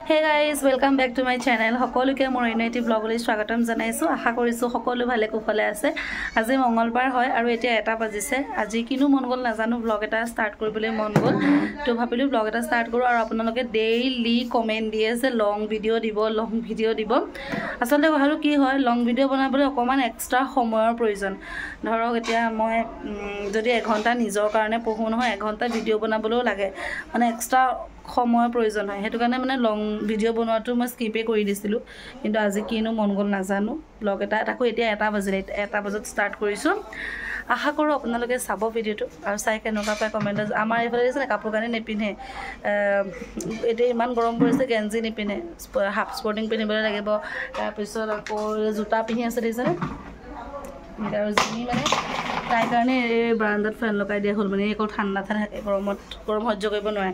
Hey guys, welcome back to my channel. সকলোকে মোৰ unity ব্লগলৈ স্বাগতম জনাইছো। আশা কৰিছো সকলো ভালে কুশলে আছে। আজি মঙ্গলবাৰ হয় আৰু এতিয়া 1টা বাজিছে। আজি কিনো মন গল নাজানো ব্লগ এটা ষ্টাৰ্ট কৰিবলৈ মন গল। তো ভাবিলো ব্লগ এটা ষ্টাৰ্ট কৰো আৰু আপোনালোকে ডেইলি কমেন্ট দিয়ে যে লং ভিডিও দিব। আসলে কথাটো কি হয় লং ভিডিও বনাবলৈ অকমান এক্সট্ৰা সময়ৰ প্ৰয়োজন। ধৰক এতিয়া মই যদি 1 ঘন্টা নিজৰ কাৰণে পঢ়ো নহয় 1 ঘন্টা ভিডিও বনাবলৈও লাগে। মানে এক্সট্ৰা সময়ৰ প্ৰয়োজন হয় হেতু কাৰণে মানে লং ভিডিও বনোৱাটো মই স্কিপে কৰি দিছিলো কিন্তু আজি কিনো মন গল নাজানো ব্লগ এটা তাকো এতিয়া 1টা বাজিলে 1টা বজাত ষ্টাৰ্ট কৰিছো আশা কৰো আপোনালোকে চাব ভিডিওটো আৰু চাই কেনেকুৱা পায় কমেন্টত আমাৰ এইফালে আছে কাপোৰ কানি নেপিনে এতিয়া ইমান গৰম পৰিছে গেঞ্জি নেপিনে হাফ স্পৰ্টিং পিন্ধিবলৈ লাগিব তাৰ পিছত আকৌ জোতা পিন্ধি আছে দেখিছেনে আৰু জিনি মানে তাই কাৰণে এই বাৰান্দাত ফেন লগাই দিয়া হল মানে একো ঠাণ্ডা থাকে গৰম সহ্য কৰিব নোৱাৰে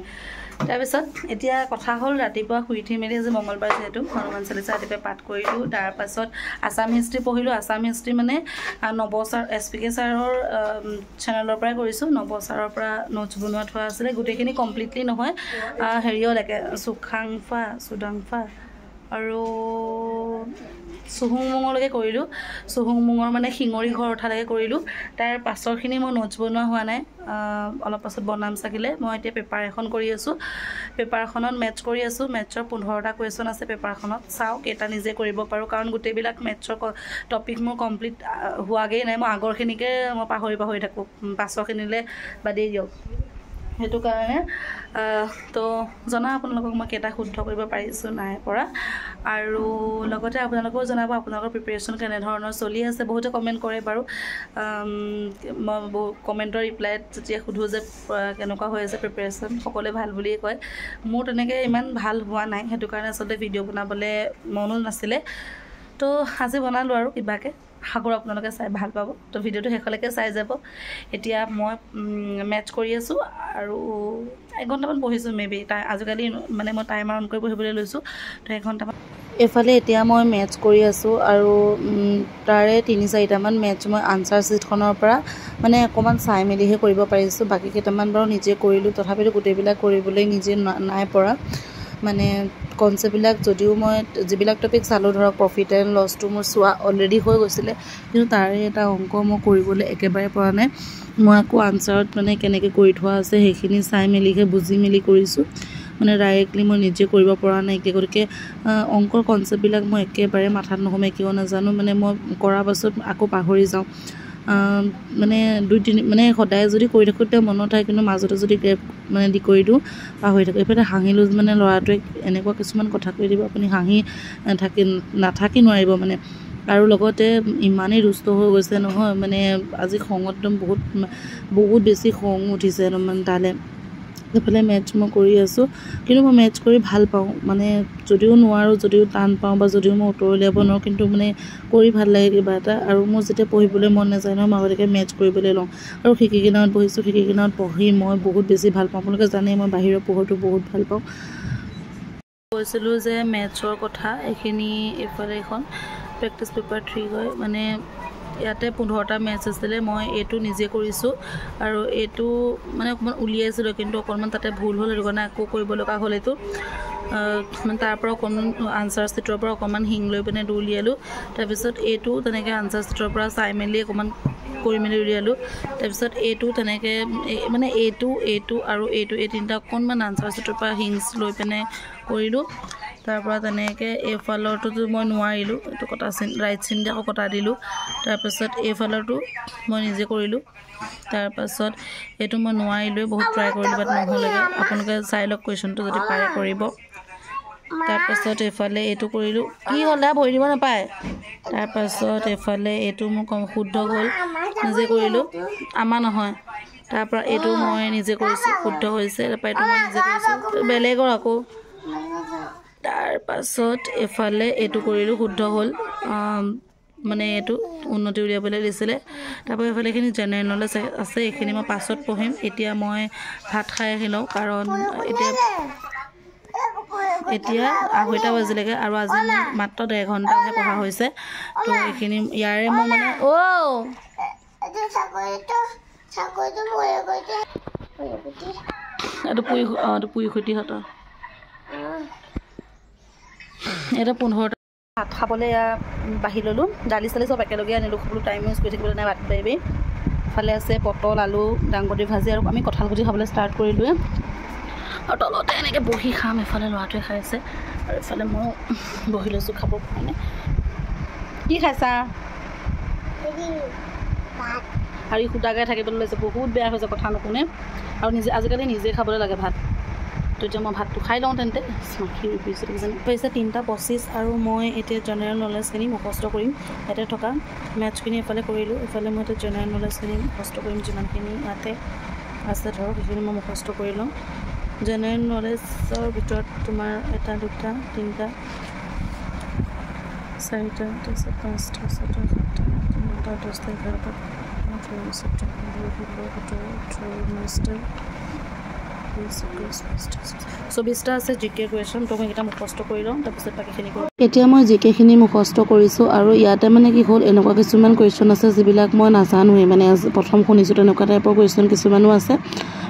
তাৰ পিছত এতিয়া কথা হল ৰাতিপুৱা শুই উঠি মেলি যে মঙ্গলবাৰ যেহেতু হনুমান চালিসা ৰাতিপুৱা পাঠ কৰিলো তাৰ পাছত আসাম হিষ্ট্ৰী পঢ়িলো আসাম হিষ্ট্ৰী মানে নবছৰ এসপিকে ছাৰৰ চেনেলৰ পৰা কৰিছো নবছৰৰ পৰা নোটছ বনোৱা থোৱা আছিল গুটেখিনি কমপ্লিটলি নহয় হেৰিও লাগে সুখাংফা সুদাংফা আৰু সুহুংমুঙলৈকে কৰিলো সুহুংমুঙৰ মানে শিঙৰি ঘৰ উঠালৈকে কৰিলো তাৰ পাছৰখিনি মই নোটছ বনোৱা হোৱা নাই অলপ পাছত বনাম সাকিলে মই এতিয়া পেপাৰ এখন কৰি আছো পেপাৰখনত মেথছ কৰি আছো মেথছৰ 15টা কোৱেশ্চন আছে পেপাৰখনত চাও কেটা নিজে কৰিব পাৰো কাৰণ গুটেবিলাক মেথছৰ টপিক মোৰ কমপ্লিট হোৱাগৈ নাই মই আগৰখিনিকে মই পাহৰি থাকো পাছৰখিনিলে বাদে দিয়ক হেতু কাৰণে তো জনা আপোনালোকক মই কেটা শুদ্ধ কৰিব পাৰিছো নাই পৰা আৰু লগতে আপোনালোকক জনাব আপোনালোকৰ প্ৰিপাৰেচন কেনে ধৰণৰ চলি আছে বহুতে কমেন্ট কৰে বাৰু মই কমেন্টৰ ৰিপ্লাইত যেতিয়া খুধু যে কেনেকুৱা হৈ আছে প্ৰিপাৰেচন সকলে ভাল বুলি কয় মোৰ তেনেকৈ ইমান ভাল হোৱা নাই হেতু কাৰণে আসলে ভিডিও বনাবলৈ মনো নাছিলে তো আজি বনালো আৰু কিবাকে হাগৰ আপোনালোকে চাই ভাল পাব তো ভিডিওটো হেকলৈকে চাই যাব এতিয়া মই মেথছ কৰি আছো আৰু 1 ঘন্টামান বহিছো মেবি আজিকালি মানে মই টাইমাৰ অন কৰি বহিবলৈ লৈছো তো 1 ঘন্টামান এফালে এতিয়া মই মেথছ কৰি আছো আৰু তাৰে 3-4টা মান মেথছ মই আনসাৰ শীটখনৰ পৰা মানে অকমান চাই মেলিহে কৰিব পাৰিছো বাকি কেইটামান বাৰু নিজে কৰিলো তথাপিও গুটেবিলাক কৰিবলৈ নিজে নাই পৰা মানে কনসেপ্টবিলাক যদিও মই যিবিলাক টপিক চালো ধৰক প্ৰফিট এণ্ড লছটো মোৰ সোৱা অলৰেডি হৈ গৈছিলে কিন্তু তাৰে এটা অংক মই কৰিবলৈ একেবাৰে পৰা নাই মই আকৌ আনসাৰত মানে কেনেকৈ কৰি থোৱা আছে সেইখিনি চাই মেলিহে বুজি মেলি কৰিছো মানে ডাইৰেক্টলি মই নিজে কৰিব পৰা নাই গতিকে অংকৰ কনসেপ্টবিলাক মই একেবাৰে মাথাত নহমে কিয় নাজানো মানে মই কৰা পাছত আকৌ পাহৰি যাওঁ মানে 2-3 মানে সদায় যদি কৰি থাকোতে মনত থাকে কিন্তু মাজতে যদি গ্ৰেপ মানে দি কৰি দিও পাহৰি থাকো এফালে হাঁহিলো মানে লৰাটোৱে এনেকুৱা কিছুমান কথা কৈ দিব আপুনি হাঁহি নাথাকি নোৱাৰিব মানে আৰু লগতে ইমানেই দুষ্ট হৈ গৈছে নহয় মানে আজি খঙতম বহুত বেছি খং উঠিছে মানে তালে এফালে মেথছ মই কৰি আছো কিন্তু মই মেথছ কৰি ভাল পাওঁ মানে যদিও নোৱাৰো যদিও টান পাওঁ বা যদিও মই উত্তৰ উলিয়াব নোৱাৰো কিন্তু মানে কৰি ভাল লাগে কিবা এটা আৰু মই যেতিয়া পঢ়িবলৈ মন নাযায় নহয় মাগৰিকে মেথছ কৰিবলৈ লওঁ আৰু শিকিকিনাত বহিছো শিকিকিনাত পঢ়ি মই বহুত বেছি ভাল পাওঁ আপোনালোকে জানে মই বাহিৰৰ পঢ়াটো বহুত ভাল পাওঁ কৈছিলো যে মেথছৰ কথা এখিনি এফালে এখন প্ৰেক্টিস পেপাৰ 3 হয় মানে ইয়াতে 15টা মেথছ আছিল মই এটো নিজে কৰিছো আৰু এটো মানে অকমান উলিয়াইছিল কিন্তু অকমান তাতে ভুল হ'ল এৰগনা আকৌ কৰিব লগা হ'ল এটো মানে তাৰ পৰা অকমান আনসাৰ চিটৰ পৰা অকমান হিং লৈ পিনে উলিয়ালো তাৰ পিছত এটো তেনেকৈ আনসাৰ চিটৰ পৰা চাই মেলি অকমান কৰি মেলি উলিয়ালো তাৰ পিছত এটো তেনেকৈ মানে এটো আৰু এটো এই তিনটা অকমান আনসাৰ চিটৰ পৰা হিংস লৈ পিনে কৰিলো তাৰ পৰা তেনেকৈ এফালৰটো মই নোৱাৰিলো এটো কটা চিন ৰাইট চিন দেখো কটা দিলো তাৰ পিছত এফালৰটো মই নিজে কৰিলো তাৰ পাছত এটো মই নোৱাৰিলো বহুত ট্ৰাই কৰিলো বাট নহলৈগে আপোনালোকে চাই লক কোৱেশ্চনটো যদি পাৰে কৰিব তাৰ পাছত এফালে এটো কৰিলো কি হলা ভৰি দিব নাপায় তাৰ পাছত এফালে এটো মই কম শুদ্ধ হ'ল নিজে কৰিলো আমা নহয় তাৰ পৰা এটো মই নিজে কৰিছো শুদ্ধ হৈছে তাৰ পৰা এটো মই নিজে কৰিছো বেলেগৰ আকৌ তাৰ পাছত এফালে এটো কৰিলো শুদ্ধ হ'ল মানে এটো উন্নতি উলিয়াবলৈ দিছিলে তাৰ পৰা এফালেখিনি জেনেৰেল নলেজ আছে এখিনি মই পাছত পঢ়িম এতিয়া মই ভাত খাই আহিলো কাৰণ এতিয়া 2:30 বাজিলেগে আৰু আজি মাত্ৰ 1.5 ঘন্টাহে পঢ়া হৈছে তো এখিনি ইয়াৰে মই মানে এটা চাকৰিটো মৰে গৈছে এটো পুই খুটি হতা এটা 15টা ভাত খাবলৈ বাঢ়ি ল'লোঁ দালি চালি চব একেলগে আনিলোঁ খাবলৈ টাইম ইউজ কৰি থাকিবলৈ নাই ভাত পাৰিবি ইফালে আছে পটল আলু দাংবডি ভাজি আৰু আমি কঁঠালগুটি খাবলৈ ষ্টাৰ্ট কৰিলোঁৱে আৰু তলতে এনেকৈ বহি খাম এফালে ল'ৰাটোৱে খাই আছে আৰু এফালে মই বহি লৈছোঁ খাবৰ কাৰণে কি খাইছা আৰু ই সুদাকৈ থাকিবলৈ লৈছে বহুত বেয়া হৈছে কথা নুশুনে আৰু আজিকালি নিজে খাবলৈ লাগে ভাত তো এতিয়া মই ভাতটো খাই লওঁ তেন্তে মাখি ৰুপিছোঁ হৈছে 3:25 আৰু মই এতিয়া জেনেৰেল নলেজখিনি মুখস্থ কৰিম ইয়াতে থকা মেথছখিনি এফালে কৰিলোঁ এফালে মই এতিয়া জেনেৰেল নলেজখিনি মুখস্থ কৰিম যিমানখিনি ইয়াতে আছে ধৰক সেইখিনি মই মুখস্থ কৰি লওঁ জেনেৰেল নলেজৰ ভিতৰত তোমাৰ 1 2 3 4 5 6 20টা আছে জিকে কুৱেশ্যন তো মই এটা মুখস্থ কৰি লওঁ তাৰপিছত বাকীখিনি কৰিম এতিয়া মই জিকেখিনি মুখস্থ কৰিছোঁ আৰু ইয়াতে মানে কি হ'ল এনেকুৱা কিছুমান কুৱেশ্যন আছে যিবিলাক মই নাজানোৱেই মানে প্ৰথম শুনিছোঁ তেনেকুৱা টাইপৰ কুৱেশ্যন কিছুমানো আছে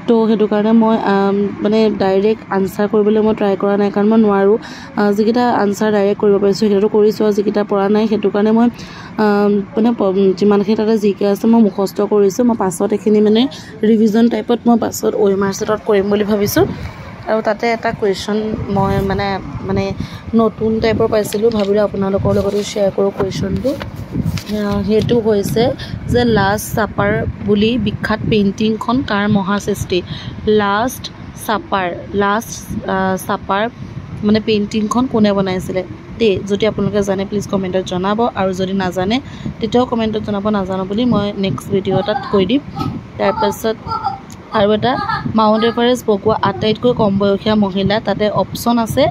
তো সেইটো কাৰণে মই মানে ডাইৰেক্ট আনচাৰ কৰিবলৈ মই ট্ৰাই কৰা নাই কাৰণ মই নোৱাৰোঁ যিকেইটা আনচাৰ ডাইৰেক্ট কৰিব পাৰিছোঁ সেইকেইটাতো কৰিছোঁ আৰু যিকেইটা পৰা নাই সেইটো কাৰণে মই মানে যিমানখিনি তাতে জিকে আছে মই মুখস্থ কৰিছোঁ মই পাছত এইখিনি মানে ৰিভিজন টাইপত মই পাছত OMR ছেটত কৰিম বুলি ভাবিছোঁ আৰু তাতে এটা কুৱেশ্যন মই মানে নতুন টাইপৰ পাইছিলোঁ ভাবিলোঁ আপোনালোকৰ লগতো শ্বেয়াৰ কৰোঁ কুৱেশ্যনটো সেইটো হৈছে যে লাষ্ট ছাপাৰ বুলি বিখ্যাত পেইণ্টিংখন কাৰ মহাসৃষ্টি লাষ্ট ছাপাৰ মানে পেইণ্টিংখন কোনে বনাইছিলে দেই যদি আপোনালোকে জানে প্লিজ কমেণ্টত জনাব আৰু যদি নাজানে তেতিয়াও কমেণ্টত জনাব নাজানো বুলি মই নেক্সট ভিডিঅ' এটাত কৈ দিম তাৰপাছত আৰু এটা মাউণ্ট এভাৰেষ্ট বগোৱা আটাইতকৈ কম বয়সীয়া মহিলা তাতে অপশ্যন আছে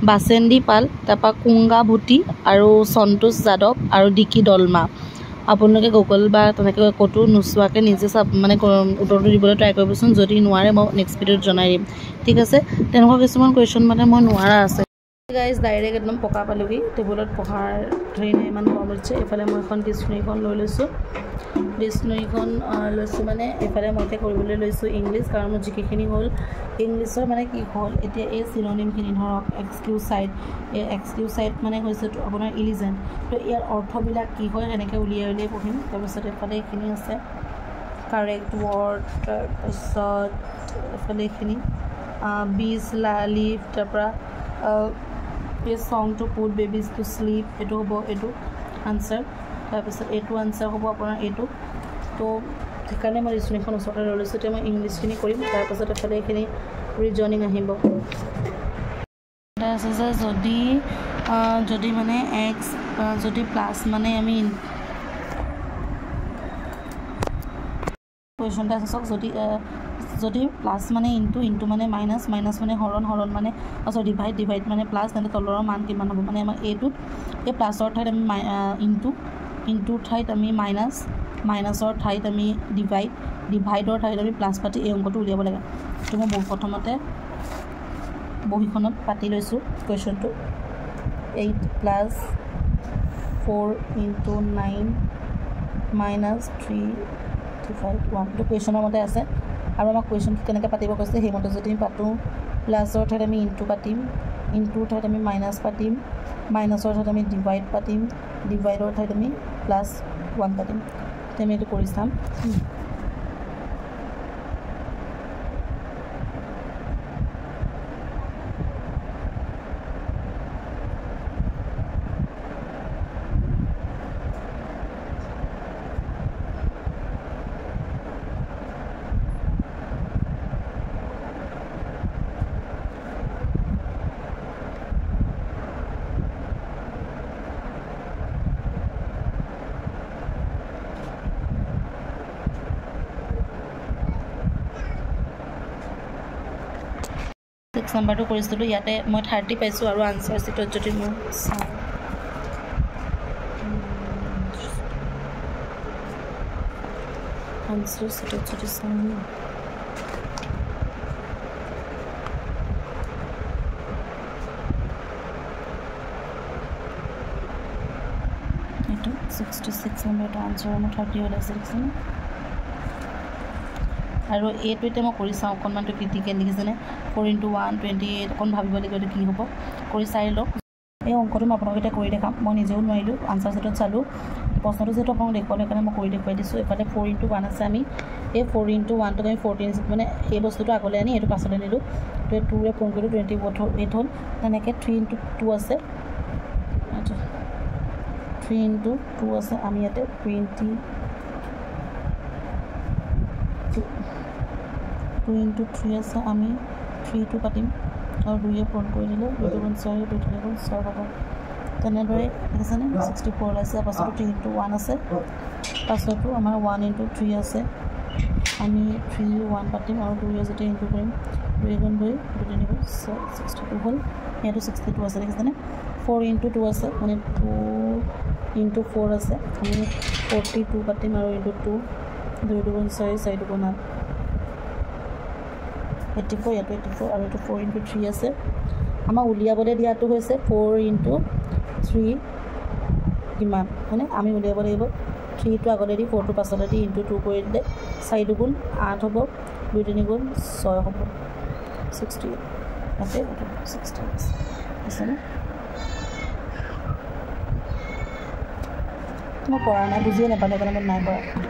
বাচেন্দি পাল তাৰপৰা কুংগা ভুটি আৰু সন্তোষ যাদৱ আৰু ডিকি ডলমা আপোনালোকে গুগল বা তেনেকৈ ক'তো নোচোৱাকৈ নিজে মানে উত্তৰটো দিবলৈ ট্ৰাই কৰিবচোন যদি নোৱাৰে মই নেক্সট ভিডিঅ'ত জনাই দিম ঠিক আছে তেনেকুৱা কিছুমান কুৱেশ্যন মানে মই নোৱাৰা আছে গাইজ ডাইৰেক্ট একদম পকা পালোহি টেবুলত পঢ়াৰ ধৰি নাই ইমান কম হৈছে এইফালে মই এখন ডিক্সনেৰীখন লৈ লৈছোঁ ডিক্সনেৰীখন লৈছোঁ মানে এইফালে মই এতিয়া কৰিবলৈ লৈছোঁ ইংলিছ কাৰণ মোৰ জিকেখিনি হ'ল ইংলিছৰ মানে কি হ'ল এতিয়া এই চিননিমখিনি ধৰক এক্সকিউচাইড মানে হৈছে আপোনাৰ ইলিজেণ্ট তো ইয়াৰ অৰ্থবিলাক কি হয় এনেকৈ উলিয়াই পঢ়িম তাৰপিছত এইফালে এইখিনি আছে কাৰেক্ট ৱৰ্ড তাৰপিছত এইফালে এইখিনি বিজ লিভ তাৰপৰা এই song to put babies to sleep এইটো হ'ব এইটো আনচাৰ তাৰপিছত এইটো আনচাৰ হ'ব আপোনাৰ এইটো তো সেইকাৰণে মই ডিক্সনেৰীখন ওচৰতে লৈ লৈছোঁ এতিয়া মই ইংলিছখিনি কৰিম তাৰপাছত এফালে এইখিনি ৰিজনিং আহিব আছে যে যদি মানে এক্স যদি প্লাছ মানে আমি কুৱেশ্যনটা আছে চাওক যদি প্লাছ মানে ইনটু মানে মাইনাছ মানে হৰণ মানে ডিভাইড মানে প্লাছ তেন্তে তলৰ মান কিমান হ'ব মানে আমাৰ এইটোত এই প্লাছৰ ঠাইত আমি ইনটুৰ ঠাইত আমি মাইনাছৰ ঠাইত আমি ডিভাইডৰ ঠাইত আমি প্লাছ পাতি এই অংকটো উলিয়াব লাগে তো মই প্ৰথমতে বহীখনত পাতি লৈছোঁ কুৱেশ্যনটো 8 + 4 × 9 - 3 5 1 এইটো কুৱেশ্যনৰ মতে আছে আৰু আমাক কুৱেশ্যন কেনেকৈ পাতিব কৈছে সেইমতে যদি আমি পাতোঁ প্লাছৰ ঠাইত আমি ইনটু পাতিম ইনটুৰ ঠাইত আমি মাইনাছ পাতিম মাইনাছৰ ঠাইত আমি ডিভাইড পাতিম ডিভাইডৰ ঠাইত আমি +1 পাতিম তেতিয়া আমি এইটো কৰি চাম নাম্বাৰটো কৰিছিলোঁ ইয়াতে মই 30 পাইছোঁ আৰু আনচাৰ চিটত যদি মই চাওঁ আনচাৰ চিটত যদি চাওঁ এইটো 66 নম্বৰটো আনচাৰ মোৰ 30 ওলাইছে দেখিছেনে আৰু এইটো এতিয়া মই কৰি চাওঁ অকণমানটো ক্ৰিটিকেল লিখিছেনে 4 × 1 28 অকণ ভাবিব লাগিব এইটো কি হ'ব কৰি চাই লওক এই অংকটো মই আপোনালোকক এতিয়া কৰি দেখাম মই নিজেও নোৱাৰিলোঁ আনচাৰ ছেটত চালোঁ প্ৰশ্নটো যিহেতু আপোনালোক দেখুৱালে সেইকাৰণে মই কৰি দেখুৱাই দিছোঁ এইফালে 4 × 1 আছে আমি এই 4 × 1টোক আমি 14 মানে এই বস্তুটো আগলৈ আনি এইটো পাছলৈ নিলোঁ 2ৰে পূৰণ কৰিলোঁ 28 হ'ল তেনেকৈ 3 × 2 আছে 3 × 2 আছে আমি ইয়াতে 2 × 3 আছে আমি 3টো কাটিম আৰু 2ৰে পূৰণ কৰি দিলে 2 × 4 2 × 6 হ'ব তেনেদৰে দেখিছেনে 64 ওলাইছে পাছতো 3 × 1 আছে পাছতো আমাৰ 1 × 3 আছে আমি 3 1 পাতিম আৰু 2ৰে যেতিয়া ইনটু কৰিম 2 × 2 2 × 62 হ'ল ইয়াতো 62 আছে দেখিছেনে 4 × 2 আছে মানে 2 × 4 আছে আমি 42 পাতিম আৰু ইনটু 2 2 × 4 4 × 9 84 ইয়াতো 84 আৰু এইটো 4 × 3 আছে আমাক উলিয়াবলৈ দিয়াটো হৈছে 4 × 3 কিমান হয়নে আমি উলিয়াব লাগিব 3টো আগলৈ দি 4টো পাছলৈ দি ইনটু 2 কৰি দিলে 4 × 2 = 8 হ'ব 2 × 3 = 6 হ'ব 68 ইয়াতে 60 আছেনে মই কৰা নাই বুজিয়ে নাপালোঁ সেইকাৰণে মই নাই কৰা